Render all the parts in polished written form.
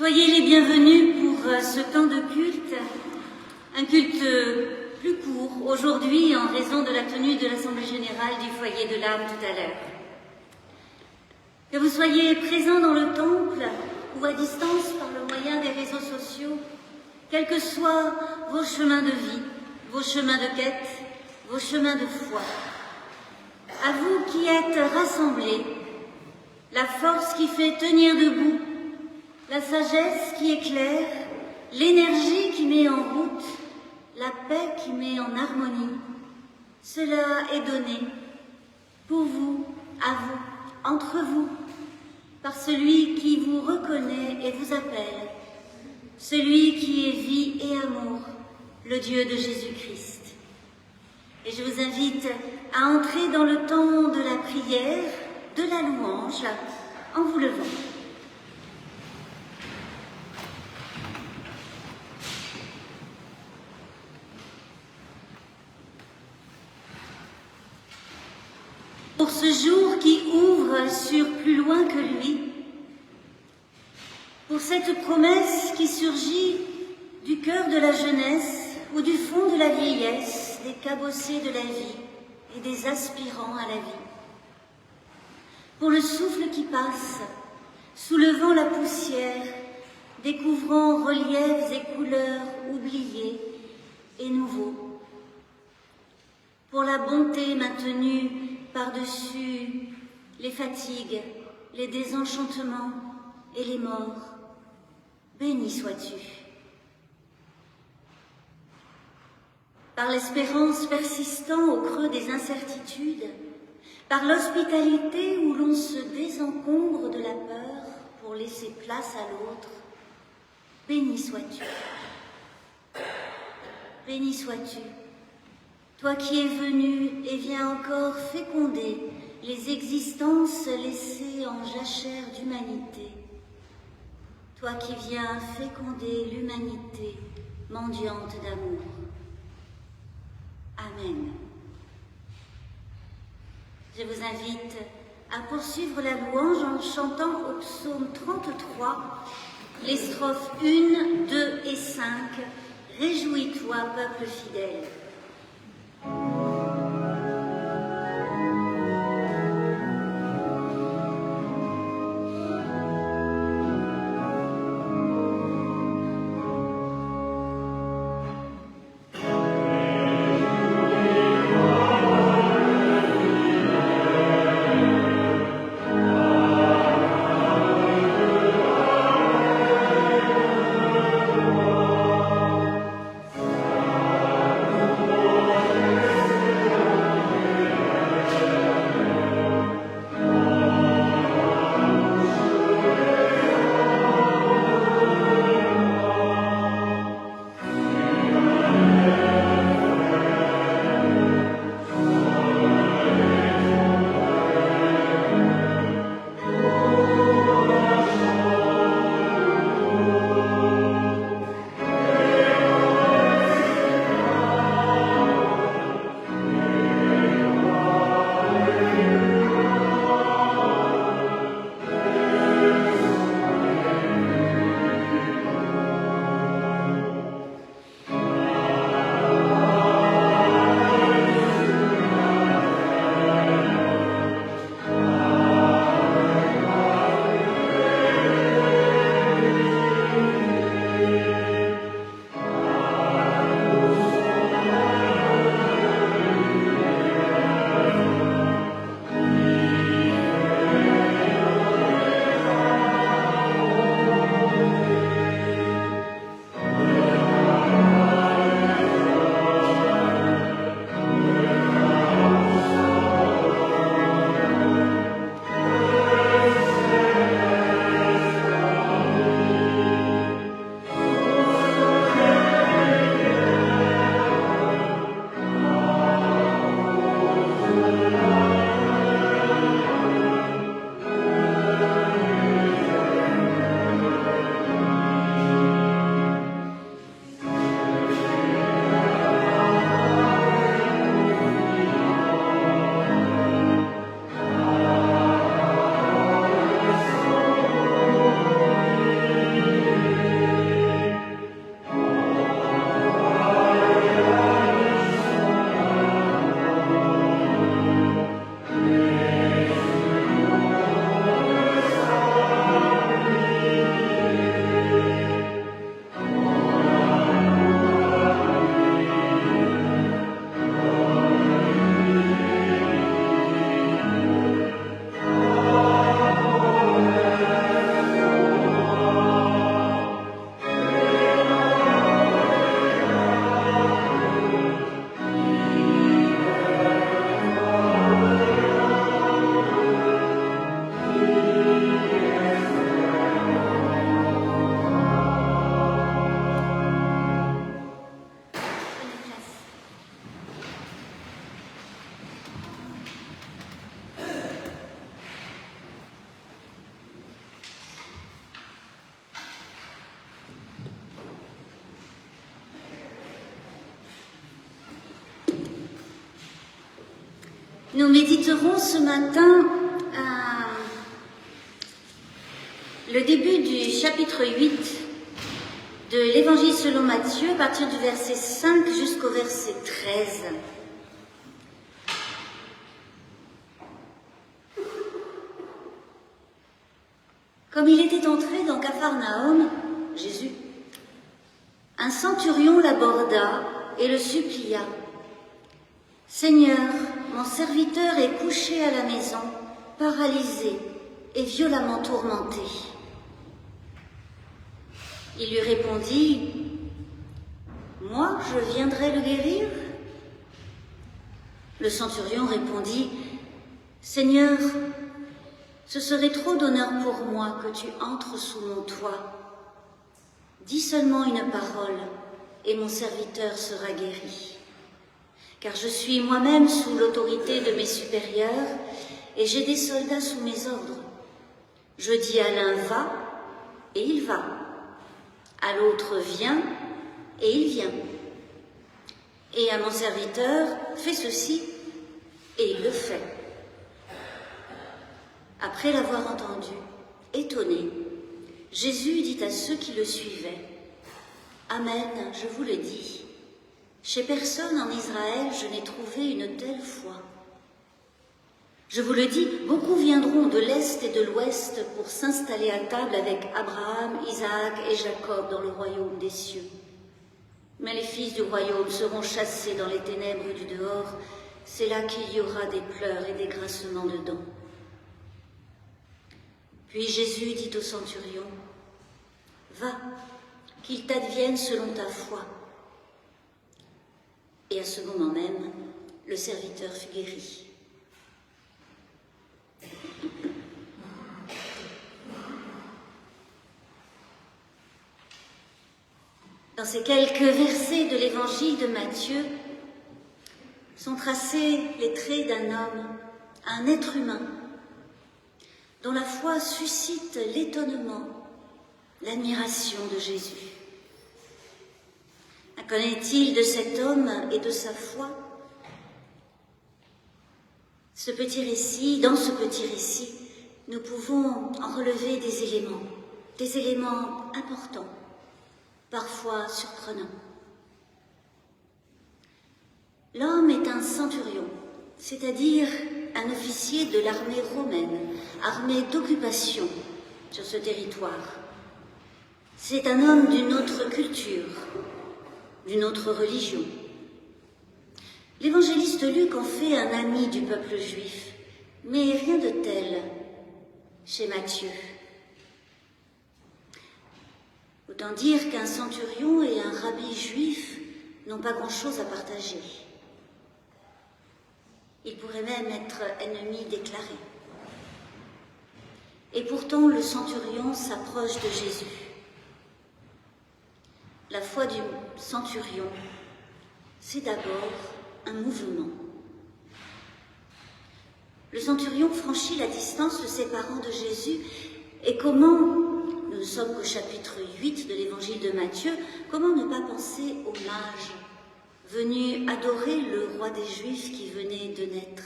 Soyez les bienvenus pour ce temps de culte, un culte plus court aujourd'hui en raison de la tenue de l'Assemblée Générale du Foyer de l'Âme tout à l'heure. Que vous soyez présents dans le temple ou à distance par le moyen des réseaux sociaux, quels que soient vos chemins de vie, vos chemins de quête, vos chemins de foi, à vous qui êtes rassemblés, la force qui fait tenir debout, la sagesse qui éclaire, l'énergie qui met en route, la paix qui met en harmonie, cela est donné pour vous, à vous, entre vous, par celui qui vous reconnaît et vous appelle, celui qui est vie et amour, le Dieu de Jésus-Christ. Et je vous invite à entrer dans le temps de la prière, de la louange, en vous levant. Pour ce jour qui ouvre sur plus loin que lui, pour cette promesse qui surgit du cœur de la jeunesse ou du fond de la vieillesse, des cabossés de la vie et des aspirants à la vie, pour le souffle qui passe, soulevant la poussière, découvrant reliefs et couleurs oubliés et nouveaux, pour la bonté maintenue par-dessus les fatigues, les désenchantements et les morts. Béni sois-tu. Par l'espérance persistant au creux des incertitudes, par l'hospitalité où l'on se désencombre de la peur pour laisser place à l'autre, béni sois-tu. Béni sois-tu. Toi qui es venu et viens encore féconder les existences laissées en jachère d'humanité. Toi qui viens féconder l'humanité mendiante d'amour. Amen. Je vous invite à poursuivre la louange en chantant au psaume 33, les strophes 1, 2 et 5. Réjouis-toi, peuple fidèle. Nous méditerons ce matin le début du chapitre 8 de l'Évangile selon Matthieu, à partir du verset 5 jusqu'au verset 13. Comme il était entré dans Capharnaüm, Jésus, un centurion l'aborda et le supplia. « Seigneur, mon serviteur est couché à la maison, paralysé et violemment tourmenté. » Il lui répondit, « Moi, je viendrai le guérir ?» Le centurion répondit, « Seigneur, ce serait trop d'honneur pour moi que tu entres sous mon toit. Dis seulement une parole et mon serviteur sera guéri. Car je suis moi-même sous l'autorité de mes supérieurs et j'ai des soldats sous mes ordres. Je dis à l'un va et il va. À l'autre viens et il vient. Et à mon serviteur fais ceci et il le fait. » Après l'avoir entendu, étonné, Jésus dit à ceux qui le suivaient, « Amen, je vous le dis, chez personne en Israël je n'ai trouvé une telle foi. Je vous le dis, beaucoup viendront de l'Est et de l'Ouest pour s'installer à table avec Abraham, Isaac et Jacob dans le royaume des cieux. Mais les fils du royaume seront chassés dans les ténèbres du dehors, c'est là qu'il y aura des pleurs et des grincements de dents. » Puis Jésus dit au centurion, « Va, qu'il t'advienne selon ta foi. » Et à ce moment même, le serviteur fut guéri. Dans ces quelques versets de l'évangile de Matthieu sont tracés les traits d'un homme, un être humain, dont la foi suscite l'étonnement, l'admiration de Jésus. Qu'en est-il de cet homme et de sa foi? Dans ce petit récit, nous pouvons en relever des éléments importants, parfois surprenants. L'homme est un centurion, c'est-à-dire un officier de l'armée romaine, armée d'occupation sur ce territoire. C'est un homme d'une autre culture, d'une autre religion. L'évangéliste Luc en fait un ami du peuple juif, mais rien de tel chez Matthieu. Autant dire qu'un centurion et un rabbi juif n'ont pas grand-chose à partager. Ils pourraient même être ennemis déclarés. Et pourtant, le centurion s'approche de Jésus. La foi du centurion, c'est d'abord un mouvement. Le centurion franchit la distance le séparant de Jésus, et comment, nous ne sommes qu'au chapitre 8 de l'évangile de Matthieu, comment ne pas penser aux mages venus adorer le roi des Juifs qui venait de naître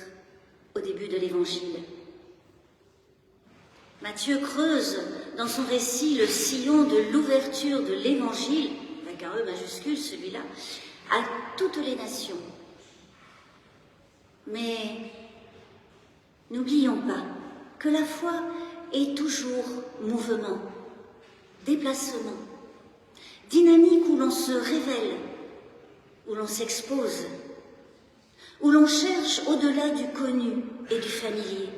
au début de l'évangile. Matthieu creuse dans son récit le sillon de l'ouverture de l'évangile, avec un E majuscule celui-là, à toutes les nations. Mais n'oublions pas que la foi est toujours mouvement, déplacement, dynamique où l'on se révèle, où l'on s'expose, où l'on cherche au-delà du connu et du familier.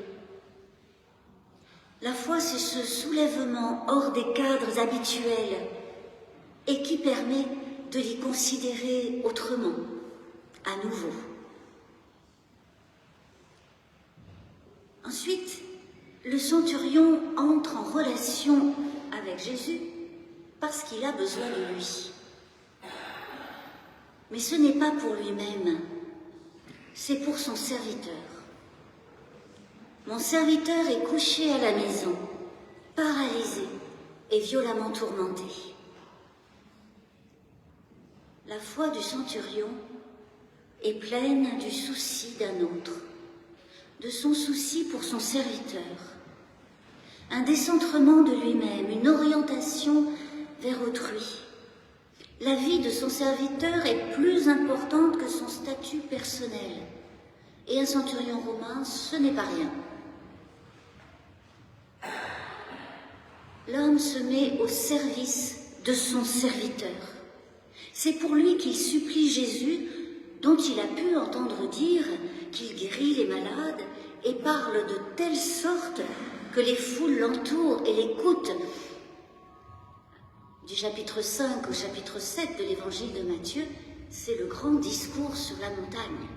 La foi, c'est ce soulèvement hors des cadres habituels et qui permet de les considérer autrement, à nouveau. Ensuite, le centurion entre en relation avec Jésus parce qu'il a besoin de lui. Mais ce n'est pas pour lui-même, c'est pour son serviteur. Mon serviteur est couché à la maison, paralysé et violemment tourmenté. La foi du centurion est pleine du souci d'un autre, de son souci pour son serviteur, un décentrement de lui-même, une orientation vers autrui. La vie de son serviteur est plus importante que son statut personnel. Et un centurion romain, ce n'est pas rien. L'homme se met au service de son serviteur. C'est pour lui qu'il supplie Jésus, dont il a pu entendre dire qu'il guérit les malades et parle de telle sorte que les foules l'entourent et l'écoutent. Du chapitre 5 au chapitre 7 de l'évangile de Matthieu, c'est le grand discours sur la montagne.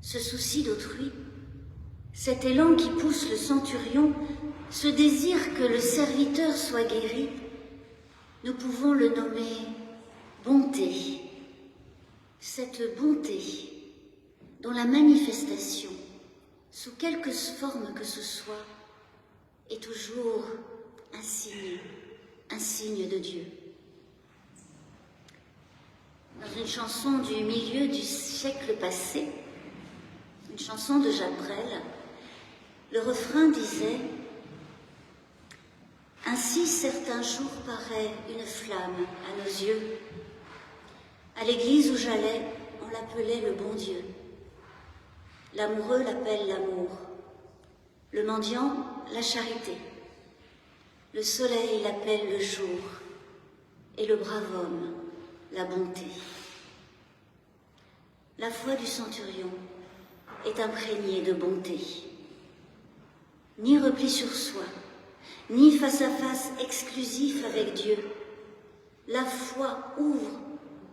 Ce souci d'autrui, cet élan qui pousse le centurion, ce désir que le serviteur soit guéri, nous pouvons le nommer bonté. Cette bonté dont la manifestation, sous quelque forme que ce soit, est toujours un signe de Dieu. Dans une chanson du milieu du siècle passé, une chanson de Jacques Brel, le refrain disait « Ainsi certains jours paraît une flamme à nos yeux. À l'église où j'allais, on l'appelait le bon Dieu. L'amoureux l'appelle l'amour, le mendiant la charité. Le soleil l'appelle le jour, et le brave homme la bonté. » La foi du centurion est imprégnée de bonté. Ni repli sur soi, ni face-à-face exclusif avec Dieu, la foi ouvre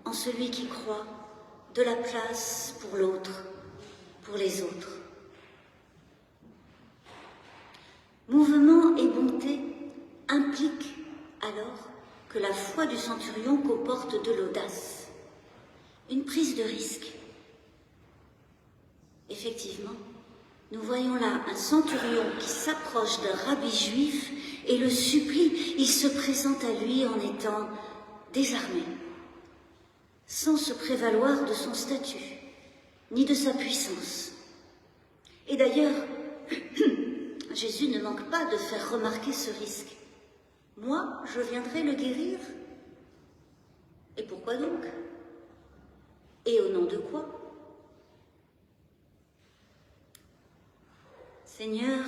en celui qui croit de la place pour l'autre, pour les autres. Mouvement et bonté impliquent alors que la foi du centurion comporte de l'audace, une prise de risque. Effectivement, nous voyons là un centurion qui s'approche d'un rabbi juif et le supplie. Il se présente à lui en étant désarmé, sans se prévaloir de son statut, ni de sa puissance. Et d'ailleurs, Jésus ne manque pas de faire remarquer ce risque. « Moi, je viendrai le guérir. Et pourquoi donc? Et au nom de quoi? » Seigneur,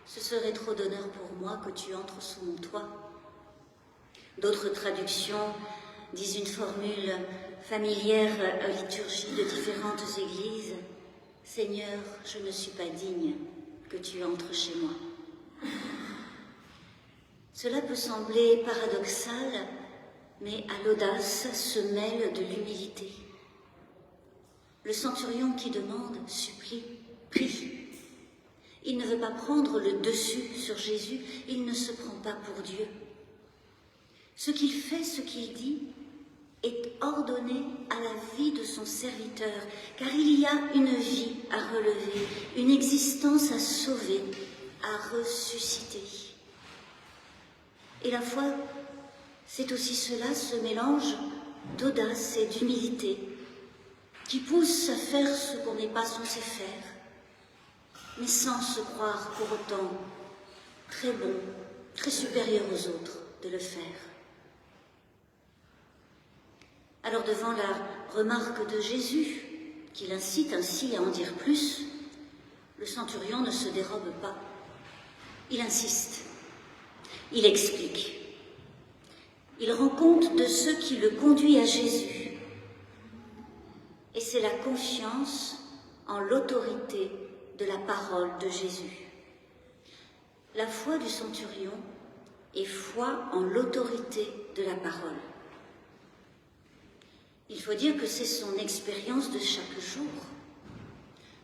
ce serait trop d'honneur pour moi que tu entres sous mon toit. D'autres traductions disent une formule familière à la liturgie de différentes églises. Seigneur, je ne suis pas digne que tu entres chez moi. Cela peut sembler paradoxal, mais à l'audace se mêle de l'humilité. Le centurion qui demande, supplie, prie. Il ne veut pas prendre le dessus sur Jésus, il ne se prend pas pour Dieu. Ce qu'il fait, ce qu'il dit, est ordonné à la vie de son serviteur, car il y a une vie à relever, une existence à sauver, à ressusciter. Et la foi, c'est aussi cela, ce mélange d'audace et d'humilité, qui pousse à faire ce qu'on n'est pas censé faire, mais sans se croire pour autant très bon, très supérieur aux autres de le faire. Alors devant la remarque de Jésus, qui l'incite ainsi à en dire plus, le centurion ne se dérobe pas. Il insiste, il explique. Il rend compte de ce qui le conduit à Jésus. Et c'est la confiance en l'autorité de la parole de Jésus. La foi du centurion est foi en l'autorité de la parole. Il faut dire que c'est son expérience de chaque jour,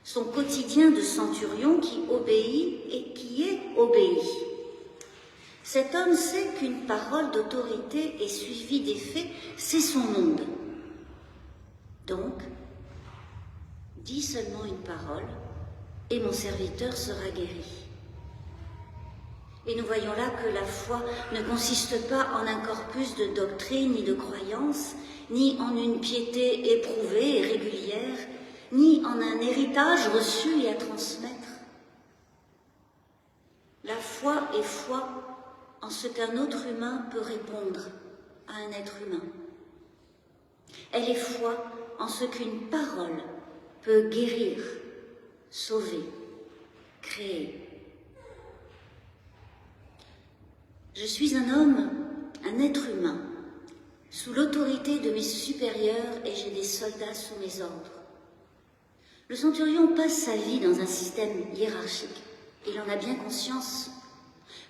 son quotidien de centurion qui obéit et qui est obéi. Cet homme sait qu'une parole d'autorité est suivie des faits, c'est son monde. Donc, dis seulement une parole et mon serviteur sera guéri. Et nous voyons là que la foi ne consiste pas en un corpus de doctrine ni de croyances, ni en une piété éprouvée et régulière, ni en un héritage reçu et à transmettre. La foi est foi en ce qu'un autre humain peut répondre à un être humain. Elle est foi en ce qu'une parole peut guérir, sauver, créer. Je suis un homme, un être humain, sous l'autorité de mes supérieurs et j'ai des soldats sous mes ordres. Le centurion passe sa vie dans un système hiérarchique. Il en a bien conscience,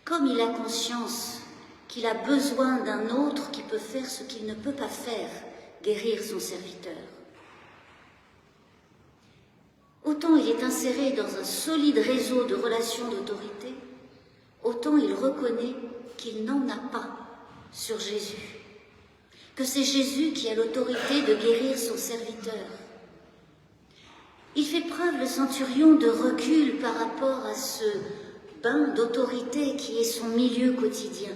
comme il a conscience qu'il a besoin d'un autre qui peut faire ce qu'il ne peut pas faire, guérir son serviteur. Autant il est inséré dans un solide réseau de relations d'autorité, autant il reconnaît qu'il n'en a pas sur Jésus, que c'est Jésus qui a l'autorité de guérir son serviteur. Il fait preuve, le centurion, de recul par rapport à ce bain d'autorité qui est son milieu quotidien.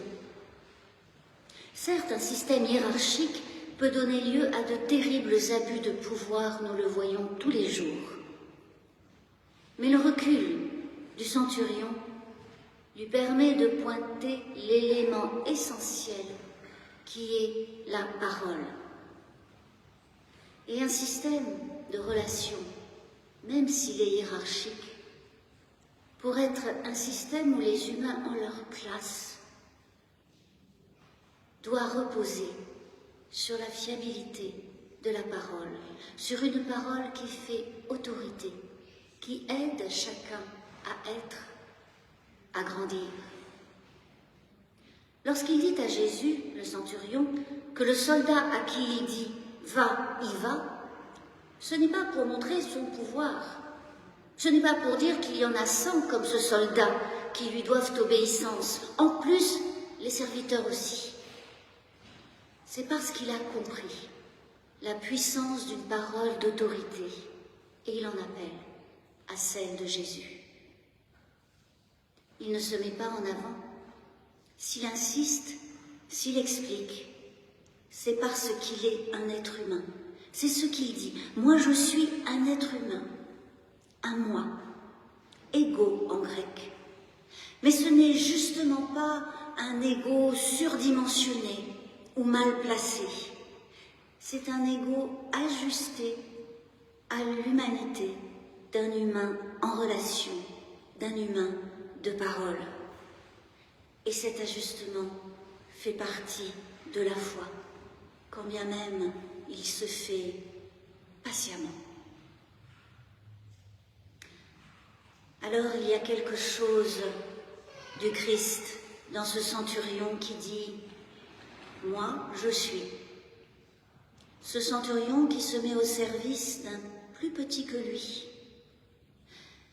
Certes, un système hiérarchique peut donner lieu à de terribles abus de pouvoir, nous le voyons tous les jours. Mais le recul du centurion lui permet de pointer l'élément essentiel qui est la parole. Et un système de relations, même s'il est hiérarchique, pour être un système où les humains ont leur place, doit reposer sur la fiabilité de la parole, sur une parole qui fait autorité, qui aide chacun à être, à grandir. Lorsqu'il dit à Jésus, le centurion, que le soldat à qui il dit « va, y va », ce n'est pas pour montrer son pouvoir. Ce n'est pas pour dire qu'il y en a 100 comme ce soldat qui lui doivent obéissance. En plus, les serviteurs aussi. C'est parce qu'il a compris la puissance d'une parole d'autorité et il en appelle à celle de Jésus. Il ne se met pas en avant. S'il insiste, s'il explique, c'est parce qu'il est un être humain. C'est ce qu'il dit. Moi, je suis un être humain, un moi, égo en grec. Mais ce n'est justement pas un égo surdimensionné ou mal placé. C'est un égo ajusté à l'humanité d'un humain en relation, d'un humain de parole. Et cet ajustement fait partie de la foi, quand bien même il se fait patiemment. Alors il y a quelque chose du Christ dans ce centurion qui dit « Moi, je suis ». Ce centurion qui se met au service d'un plus petit que lui.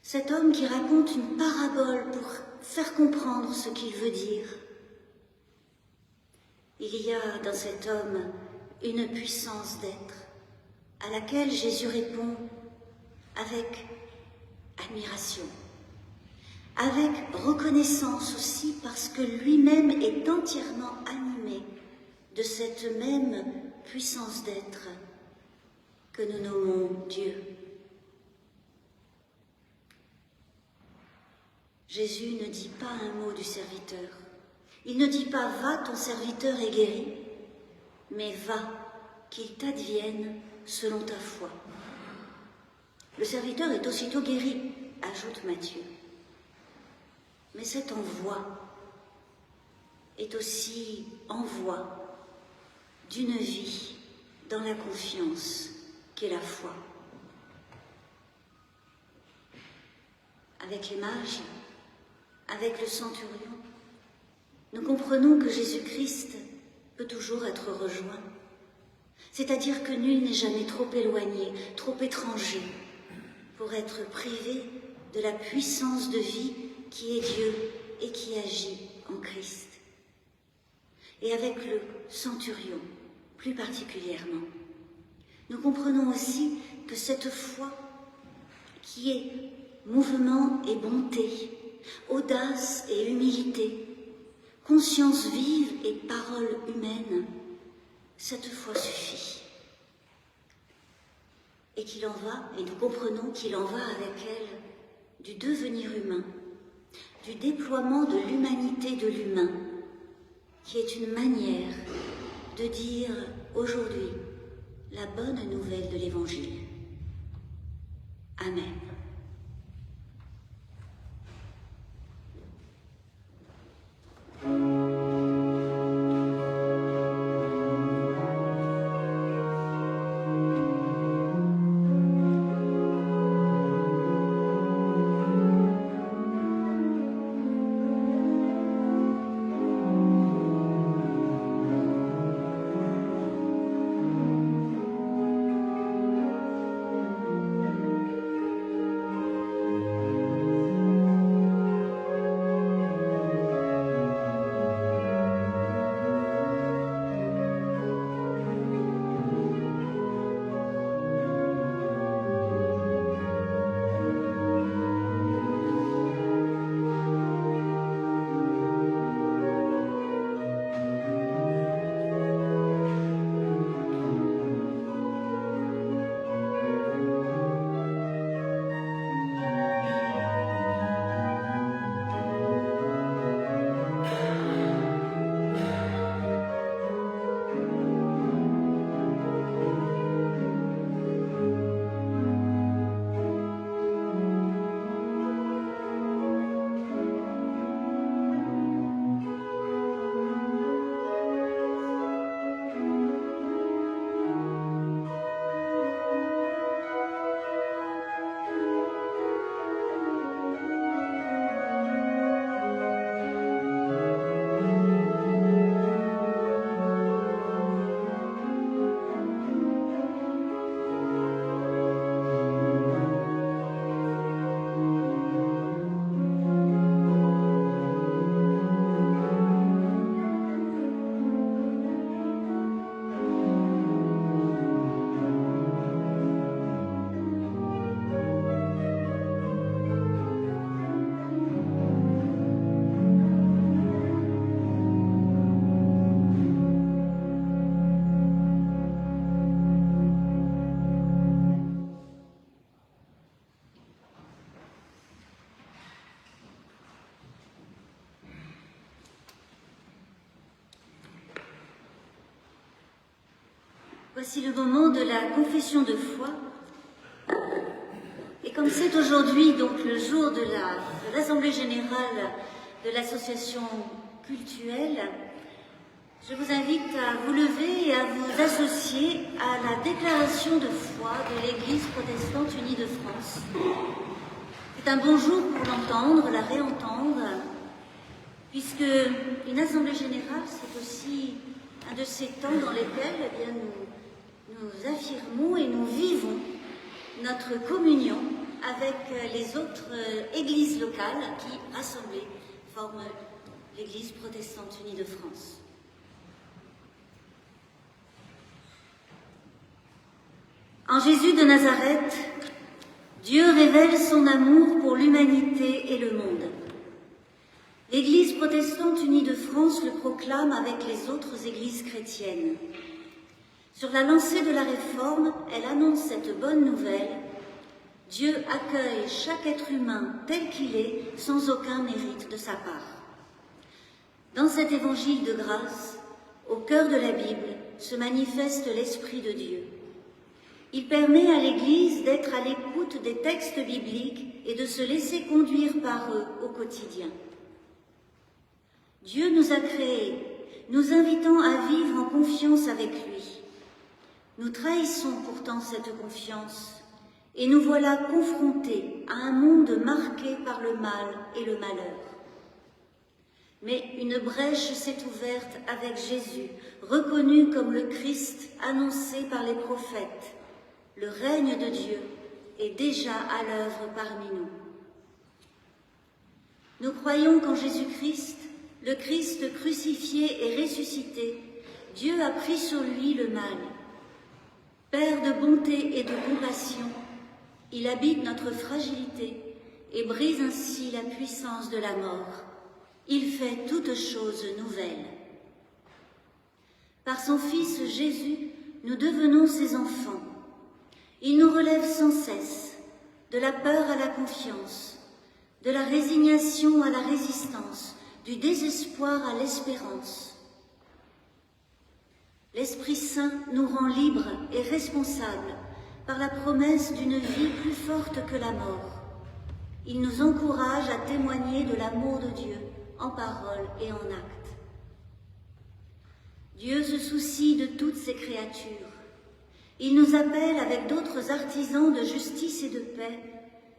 Cet homme qui raconte une parabole pour faire comprendre ce qu'il veut dire. Il y a dans cet homme une puissance d'être à laquelle Jésus répond avec admiration, avec reconnaissance aussi parce que lui-même est entièrement animé de cette même puissance d'être que nous nommons Dieu. Jésus ne dit pas un mot du serviteur. Il ne dit pas « Va, ton serviteur est guéri », mais « Va, qu'il t'advienne selon ta foi ». Le serviteur est aussitôt guéri, ajoute Matthieu. Mais cet envoi est aussi envoi d'une vie dans la confiance qu'est la foi. Avec les mages, avec le centurion, nous comprenons que Jésus-Christ peut toujours être rejoint. C'est-à-dire que nul n'est jamais trop éloigné, trop étranger, pour être privé de la puissance de vie qui est Dieu et qui agit en Christ. Et avec le centurion, plus particulièrement, nous comprenons aussi que cette foi qui est mouvement et bonté, audace et humilité, conscience vive et parole humaine, cette foi suffit. et qu'il en va, et nous comprenons qu'il en va avec elle, du devenir humain, du déploiement de l'humanité de l'humain, qui est une manière de dire aujourd'hui la bonne nouvelle de l'Évangile. Amen. Voici le moment de la confession de foi. Et comme c'est aujourd'hui donc le jour de l'Assemblée générale de l'association cultuelle, je vous invite à vous lever et à vous associer à la déclaration de foi de l'Église protestante unie de France. C'est un bon jour pour l'entendre, la réentendre, puisque une Assemblée générale, c'est aussi un de ces temps dans lesquels nous affirmons et nous vivons notre communion avec les autres églises locales qui, rassemblées, forment l'Église protestante unie de France. En Jésus de Nazareth, Dieu révèle son amour pour l'humanité et le monde. L'Église protestante unie de France le proclame avec les autres églises chrétiennes. Sur la lancée de la Réforme, elle annonce cette bonne nouvelle. Dieu accueille chaque être humain tel qu'il est, sans aucun mérite de sa part. Dans cet évangile de grâce, au cœur de la Bible, se manifeste l'Esprit de Dieu. Il permet à l'Église d'être à l'écoute des textes bibliques et de se laisser conduire par eux au quotidien. Dieu nous a créés, nous invitant à vivre en confiance avec lui. Nous trahissons pourtant cette confiance et nous voilà confrontés à un monde marqué par le mal et le malheur. Mais une brèche s'est ouverte avec Jésus, reconnu comme le Christ annoncé par les prophètes. Le règne de Dieu est déjà à l'œuvre parmi nous. Nous croyons qu'en Jésus-Christ, le Christ crucifié et ressuscité, Dieu a pris sur lui le mal. Père de bonté et de compassion, il habite notre fragilité et brise ainsi la puissance de la mort. Il fait toutes choses nouvelles. Par son Fils Jésus, nous devenons ses enfants. Il nous relève sans cesse de la peur à la confiance, de la résignation à la résistance, du désespoir à l'espérance. L'Esprit Saint nous rend libres et responsables par la promesse d'une vie plus forte que la mort. Il nous encourage à témoigner de l'amour de Dieu en parole et en acte. Dieu se soucie de toutes ses créatures. Il nous appelle avec d'autres artisans de justice et de paix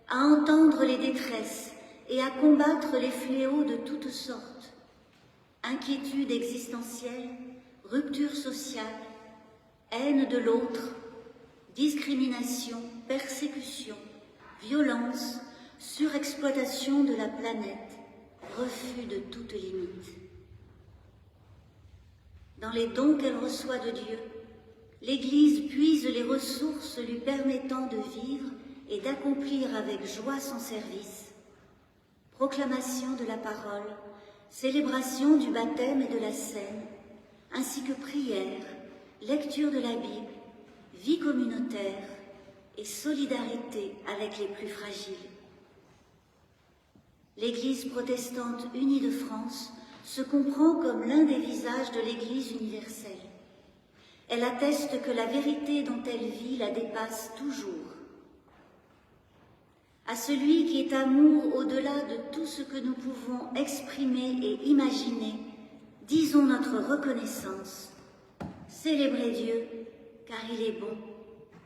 à entendre les détresses et à combattre les fléaux de toutes sortes. Inquiétude existentielle, rupture sociale, haine de l'autre, discrimination, persécution, violence, surexploitation de la planète, refus de toute limite. Dans les dons qu'elle reçoit de Dieu, l'Église puise les ressources lui permettant de vivre et d'accomplir avec joie son service. Proclamation de la parole, célébration du baptême et de la scène, ainsi que prière, lecture de la Bible, vie communautaire et solidarité avec les plus fragiles. L'Église protestante unie de France se comprend comme l'un des visages de l'Église universelle. Elle atteste que la vérité dont elle vit la dépasse toujours. À celui qui est amour au-delà de tout ce que nous pouvons exprimer et imaginer, disons notre reconnaissance. Célébrez Dieu, car il est bon,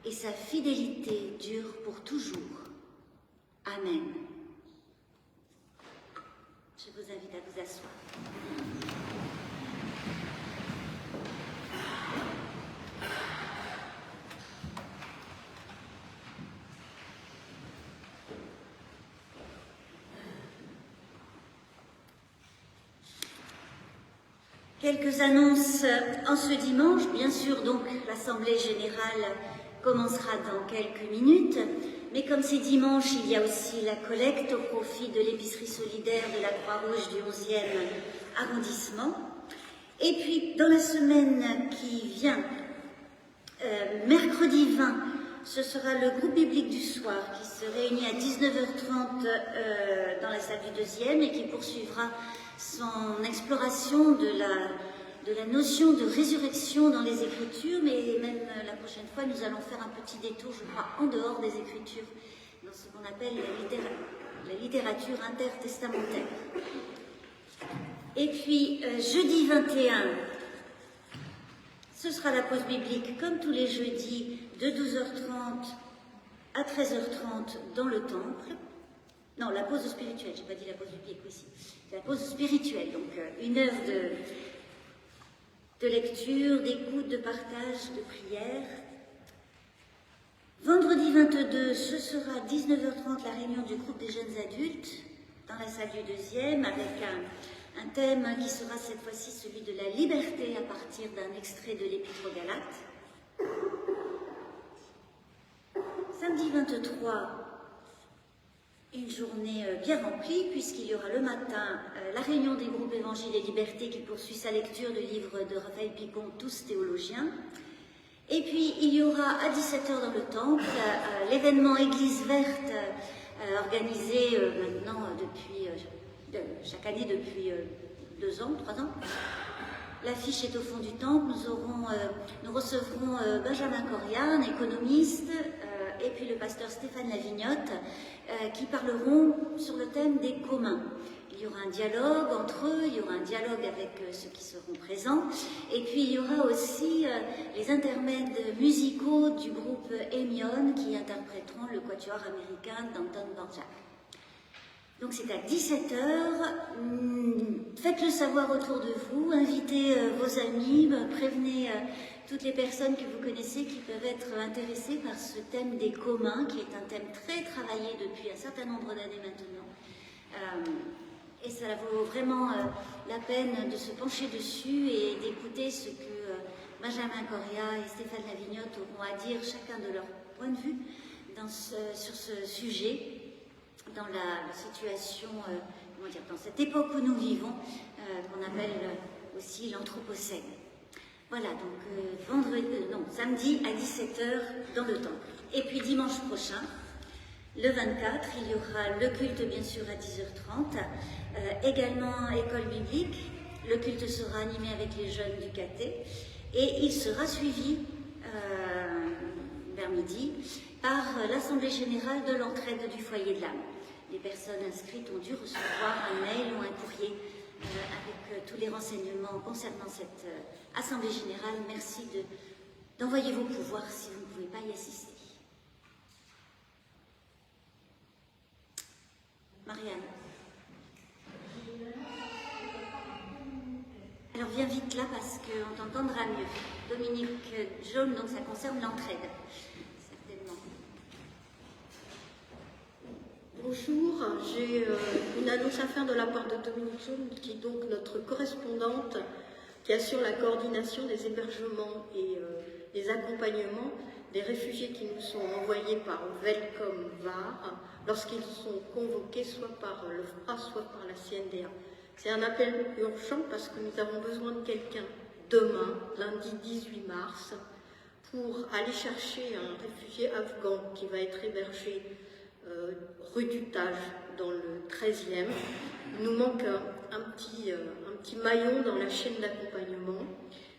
et sa fidélité dure pour toujours. Amen. Je vous invite à vous asseoir. Quelques annonces en ce dimanche. Bien sûr, donc, l'Assemblée générale commencera dans quelques minutes. Mais comme c'est dimanche, il y a aussi la collecte au profit de l'épicerie solidaire de la Croix-Rouge du 11e arrondissement. Et puis, dans la semaine qui vient, mercredi 20, ce sera le groupe biblique du soir qui se réunit à 19h30 dans la salle du 2e et qui poursuivra son exploration de la notion de résurrection dans les Écritures, mais même la prochaine fois, nous allons faire un petit détour, je crois, en dehors des Écritures, dans ce qu'on appelle la littérature intertestamentaire. Et puis, jeudi 21, ce sera la pause biblique, comme tous les jeudis, de 12h30 à 13h30 dans le temple. Non, la pause spirituelle, je n'ai pas dit la pause biblique aussi. La pause spirituelle, donc une heure de lecture, d'écoute, de partage, de prière. Vendredi 22, ce sera 19h30 la réunion du groupe des jeunes adultes dans la salle du 2e avec un thème qui sera cette fois-ci celui de la liberté à partir d'un extrait de l'Épître aux Galates. Samedi 23, une journée bien remplie, puisqu'il y aura le matin la réunion des groupes Évangile et Liberté qui poursuit sa lecture du livre de Raphaël Picon, Tous théologiens. Et puis il y aura à 17h dans le temple l'événement Église verte organisé maintenant depuis chaque année depuis 2 ans, 3 ans. L'affiche est au fond du temple. Nous recevrons Benjamin Coria, un économiste, et puis le pasteur Stéphane Lavignotte, qui parleront sur le thème des communs. Il y aura un dialogue entre eux, il y aura un dialogue avec ceux qui seront présents, et puis il y aura aussi les intermèdes musicaux du groupe Emion qui interpréteront le quatuor américain d'Anton Dvorak. Donc c'est à 17h, faites-le savoir autour de vous, invitez vos amis, prévenez toutes les personnes que vous connaissez qui peuvent être intéressées par ce thème des communs, qui est un thème très travaillé depuis un certain nombre d'années maintenant. Et ça vaut vraiment la peine de se pencher dessus et d'écouter ce que Benjamin Coria et Stéphane Lavignotte auront à dire chacun de leur point de vue sur ce sujet, dans la situation, dans cette époque où nous vivons, qu'on appelle aussi l'Anthropocène. Voilà, donc samedi à 17h dans le temple. Et puis dimanche prochain, le 24, il y aura le culte bien sûr à 10h30, également école biblique. Le culte sera animé avec les jeunes du caté et il sera suivi vers midi par l'Assemblée générale de l'entraide du foyer de l'âme. Les personnes inscrites ont dû recevoir un mail ou un courrier avec tous les renseignements concernant cette Assemblée générale. Merci d'envoyer vos pouvoirs si vous ne pouvez pas y assister. Marianne. Alors viens vite là parce qu'on t'entendra mieux. Dominique Jaune, donc ça concerne l'entraide. Certainement. Bonjour, j'ai une annonce à faire de la part de Dominique Jaune, qui est donc notre correspondante, qui assure la coordination des hébergements et des accompagnements des réfugiés qui nous sont envoyés par Welcome Var lorsqu'ils sont convoqués soit par le FRA, soit par la CNDA. C'est un appel urgent parce que nous avons besoin de quelqu'un demain, lundi 18 mars, pour aller chercher un réfugié afghan qui va être hébergé rue du Tage, dans le 13e. Il nous manque un petit maillon dans la chaîne d'accompagnement.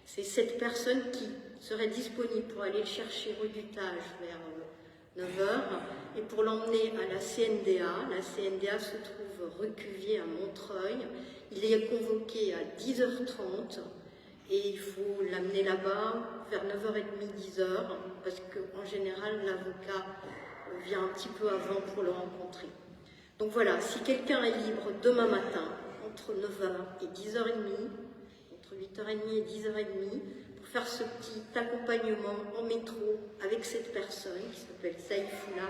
C'est cette personne qui serait disponible pour aller le chercher rue du Tage vers 9h et pour l'emmener à la CNDA. La CNDA se trouve rue Cuvier à Montreuil. Il est convoqué à 10h30 et il faut l'amener là-bas vers 9h30, 10h, parce qu'en général, l'avocat vient un petit peu avant pour le rencontrer. Donc voilà, si quelqu'un est libre demain matin, entre 9h et 10h30, entre 8h30 et 10h30, pour faire ce petit accompagnement en métro avec cette personne qui s'appelle Saïfoula,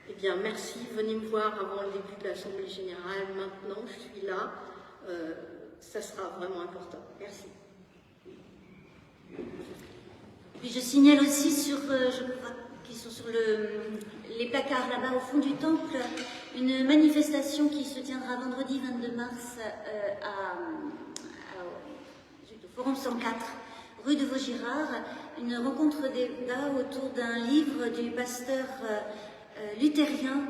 eh bien merci, venez me voir avant le début de l'Assemblée Générale. Maintenant, je suis là, ça sera vraiment important. Merci. Puis je signale aussi sur, je crois qu'ils sont sur les placards là-bas au fond du temple, une manifestation qui se tiendra vendredi 22 mars au Forum 104, rue de Vaugirard, une rencontre débat autour d'un livre du pasteur luthérien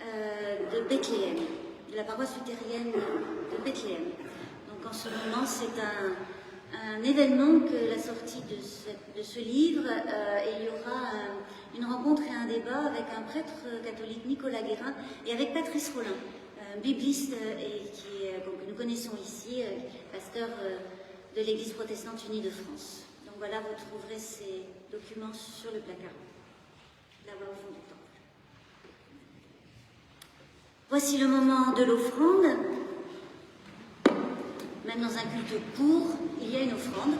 de Bethléem, de la paroisse luthérienne de Bethléem. Donc en ce moment, c'est un événement que la sortie de ce livre, et il y aura une rencontre et un débat avec un prêtre catholique, Nicolas Guérin, et avec Patrice Rollin, un bibliste que nous connaissons ici, pasteur de l'Église protestante unie de France. Donc voilà, vous trouverez ces documents sur le placard, là-bas au fond du temple. Voici le moment de l'offrande. Même dans un culte court, il y a une offrande.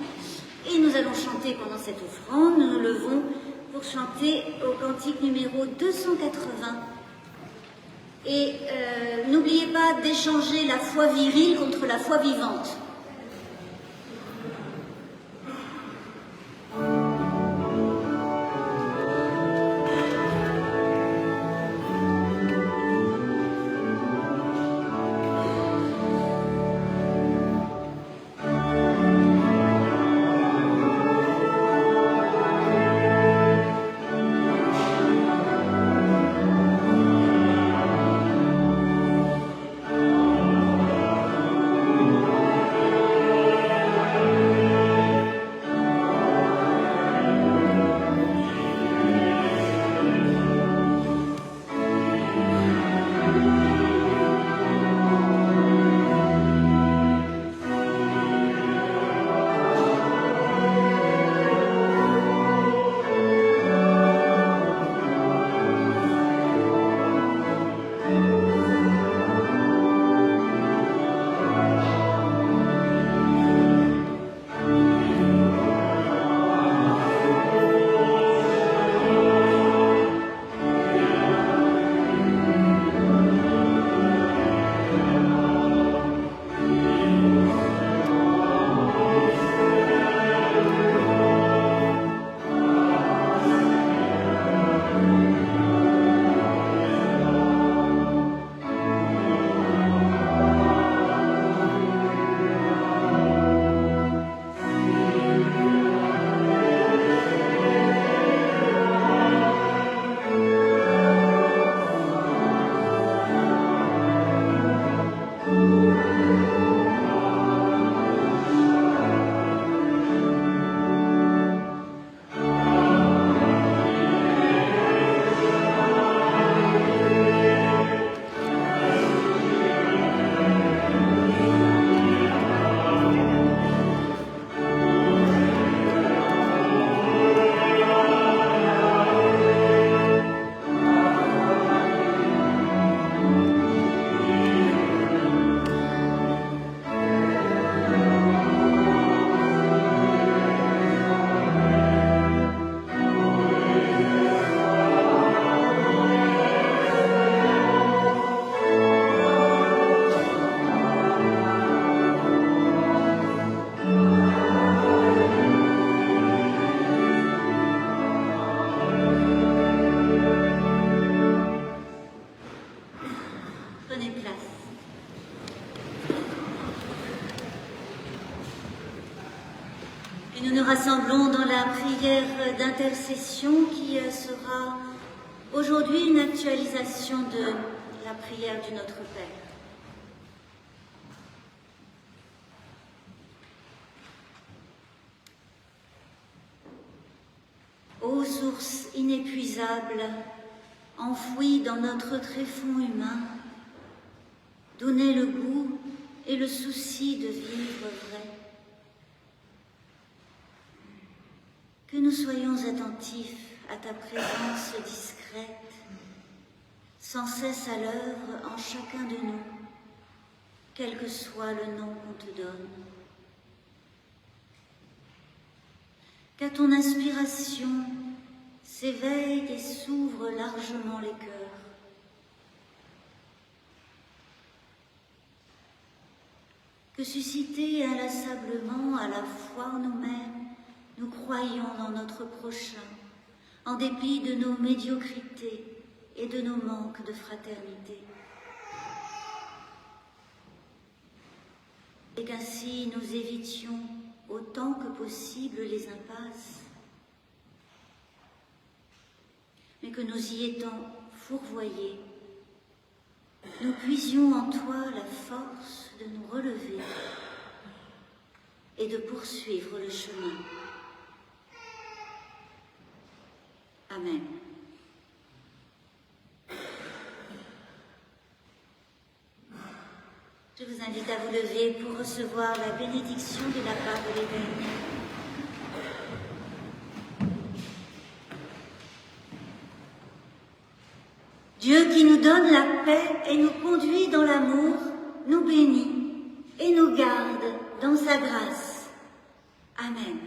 Et nous allons chanter pendant cette offrande. Nous nous levons pour chanter au cantique numéro 280. Et n'oubliez pas d'échanger la foi virile contre la foi vivante. Prenez place. Et nous nous rassemblons dans la prière d'intercession qui sera aujourd'hui une actualisation de la prière du Notre Père. Ô source inépuisable, enfouie dans notre tréfonds humain, d'où naît le goût et le souci de vivre vrai. Que nous soyons attentifs à ta présence discrète, sans cesse à l'œuvre en chacun de nous, quel que soit le nom qu'on te donne. Qu'à ton inspiration s'éveillent et s'ouvrent largement les cœurs. Que suscités inlassablement à la foi en nous-mêmes, nous croyons dans notre prochain, en dépit de nos médiocrités et de nos manques de fraternité. Et qu'ainsi nous évitions autant que possible les impasses, mais que nous y étant fourvoyés, nous puisions en toi la force de nous relever et de poursuivre le chemin. Amen. Je vous invite à vous lever pour recevoir la bénédiction de la part de l'évêque. Dieu qui nous donne la paix et nous conduit dans l'amour, nous bénit et nous garde dans sa grâce. Amen.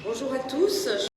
Bonjour à tous.